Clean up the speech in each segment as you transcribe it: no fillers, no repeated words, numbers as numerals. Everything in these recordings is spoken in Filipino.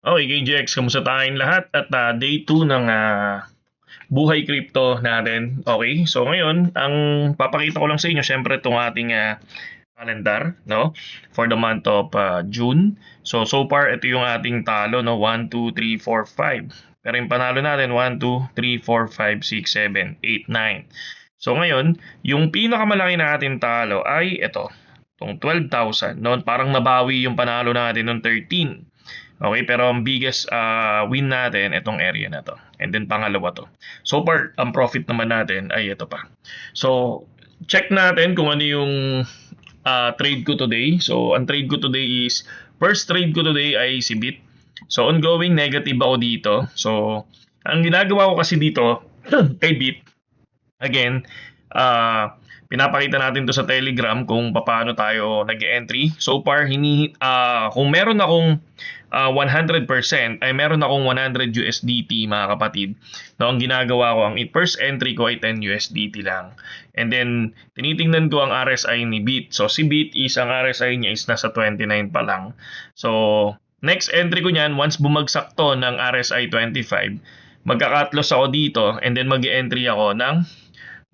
Okay, KGX, kamusta tayong lahat? At day 2 ng buhay crypto natin. Okay, so ngayon, ang papakita ko lang sa inyo, syempre itong ating calendar, no? For the month of June. So far, ito yung ating talo, no? 1, 2, 3, 4, 5. Pero yung panalo natin, 1, 2, 3, 4, 5, 6, 7, 8, 9. So ngayon, yung pinakamalaki natin talo ay ito, itong 12,000. No? Parang nabawi yung panalo natin ng 13. Okay, pero ang biggest win natin itong area na to. And then pangalawa to. So far, ang profit naman natin ay ito pa. So, check natin kung ano yung trade ko today. So, ang trade ko today is, first trade ko today ay si Bit. So, ongoing negative ako dito. So, ang ginagawa ko kasi dito kay Bit, again, pinapakita natin to sa Telegram kung paano tayo nag-entry. So far, kung meron akong 100% ay meron akong 100 USDT mga kapatid. No, ang ginagawa ko, ang first entry ko ay 10 USDT lang. And then, tinitingnan ko ang RSI ni Bit. So, si Bit is, ang RSI niya is nasa 29 pa lang. So, next entry ko niyan, once bumagsak to ng RSI 25, magkakatlos ako dito and then mag-entry ako ng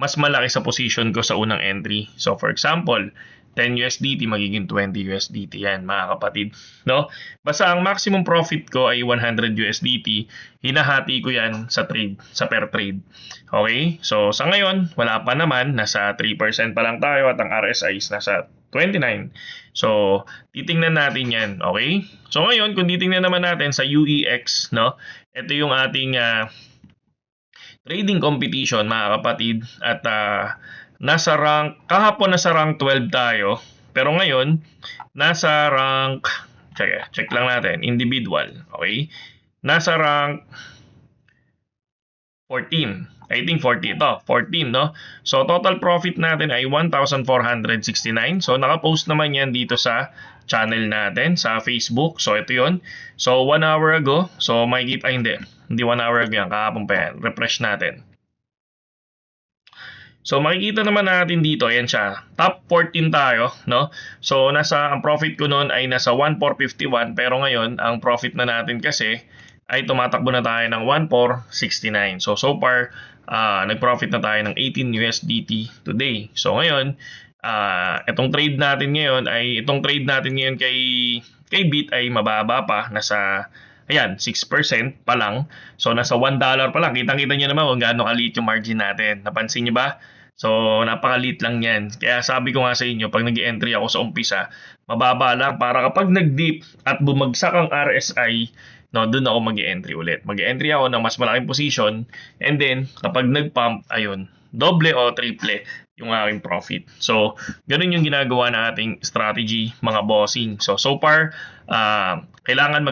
mas malaki sa position ko sa unang entry. So, for example, 10 USDT magiging 20 USDT yan mga kapatid, no? Basta ang maximum profit ko ay 100 USDT. Hinahati ko yan sa trade, sa per trade. Okay? So sa ngayon, wala pa naman, nasa 3% pa lang tayo at ang RSI is nasa 29. So titingnan natin yan, okay? So ngayon, kung titingnan naman natin sa UEX, no? Ito yung ating trading competition mga kapatid at kahapon nasa rank 12 tayo, pero ngayon nasa rank, check lang natin, individual, okay? Nasa rank 14. I think 14 ito, 14, no? So total profit natin ay 1,469. So naka-post naman yan dito sa channel natin sa Facebook. So ito 'yon. So 1 hour ago, so makikita hindi 1 hour ago yan, kahapon pa yan. Refresh natin. So makikita naman natin dito, ayan siya. Top 14 tayo, no? So ang profit ko noon ay nasa 1,451, pero ngayon ang profit na natin kasi ay tumatakbo na tayo ng 1,469. So far, nag-profit na tayo ng 18 USDT today. So ngayon, itong trade natin ngayon kay Bit ay mababa pa, nasa ayan, 6% pa lang. So, nasa $1 pa lang. Kitang-kita nyo naman kung gaano kaliit yung margin natin. Napansin nyo ba? So, napakaliit lang yan. Kaya sabi ko nga sa inyo, pag nag-entry ako sa umpisa, mababa lang para kapag nag-dip at bumagsak ang RSI, no, doon ako mag-entry ulit. Mag-entry ako ng mas malaking position, and then, kapag nag-pump, ayun, doble o triple yung aking profit. So, ganun yung ginagawa na ating strategy, mga bossing. So far,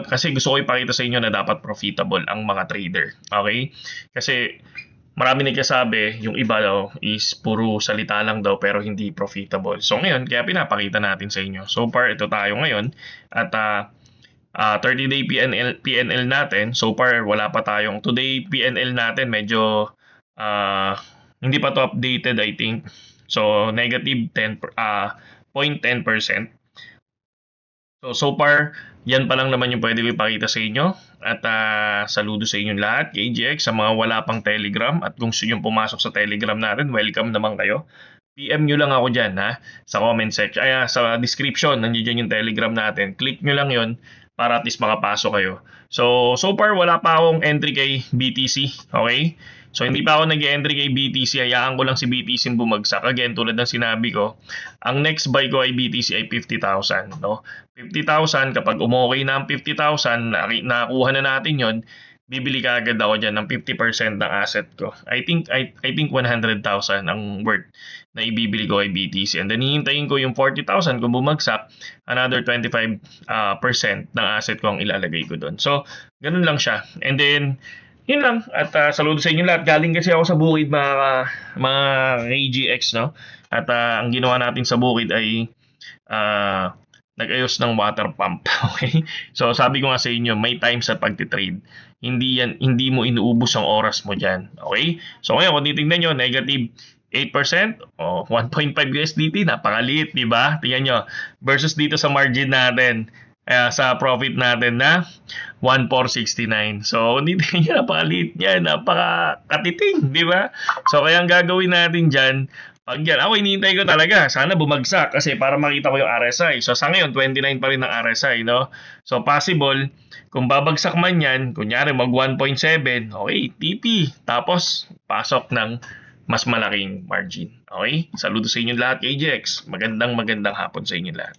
kasi gusto ko ipakita sa inyo na dapat profitable ang mga trader. Okay? Kasi marami nagsasabi, yung iba daw is puro salita lang daw pero hindi profitable. So ngayon, kaya pinapakita natin sa inyo. So far, ito tayo ngayon at 30-day PNL natin. So far, wala pa tayong today PNL natin. Medyo hindi pa to updated, I think. So negative 0.10%. So far, yan pa lang naman yung pwede ko ipakita sa inyo. At saludo sa inyong lahat, KGX, sa mga wala pang Telegram. At kung gusto nyo pumasok sa Telegram natin, welcome naman kayo. PM nyo lang ako dyan, sa comment section. Sa description, nandiyan dyan yung Telegram natin. Click nyo lang yon para at least makapasok kayo. So far, wala pa akong entry kay BTC. Okay? So, hindi pa ako nag-entry kay BTC. Hayaan ko lang si BTC bumagsak. Again, tulad ng sinabi ko, ang next buy ko ay BTC ay 50,000. No? 50,000, kapag umokay na ang 50,000, nakuha na natin yon, bibili ka agad ako dyan ng 50% ng asset ko. I think 100,000 ang worth na ibibili ko kay BTC. And then, hihintayin ko yung 40,000 kung bumagsak, another 25% ng asset ko ang ilalagay ko doon. So, ganun lang siya. And then, yun lang. At saludo sa inyo lahat. Galing kasi ako sa bukid, mga AGX, no? At ang ginawa natin sa bukid ay nag-ayos ng water pump. Okay? So sabi ko nga sa inyo, may time sa pagtitrade. Hindi mo inuubos ang oras mo dyan. Okay? So ngayon, kung titignan nyo, negative 8% o 1.5 USDT, napakaliit, di ba? Tingnan nyo. Versus dito sa margin natin, sa profit natin na 1,469. So, hindi niya napakaliit niya, napakatiting, di ba? So, kaya ang gagawin natin dyan, pag yan, ako hinihintay ko talaga, sana bumagsak kasi para makita ko yung RSI. So, sa ngayon, 29 pa rin ang RSI, no? So, possible, kung babagsak man yan, kunyari mag 1.7, okay, TP. Tapos, pasok ng mas malaking margin. Okay? Saludo sa inyo lahat, KJX. Magandang hapon sa inyo lahat.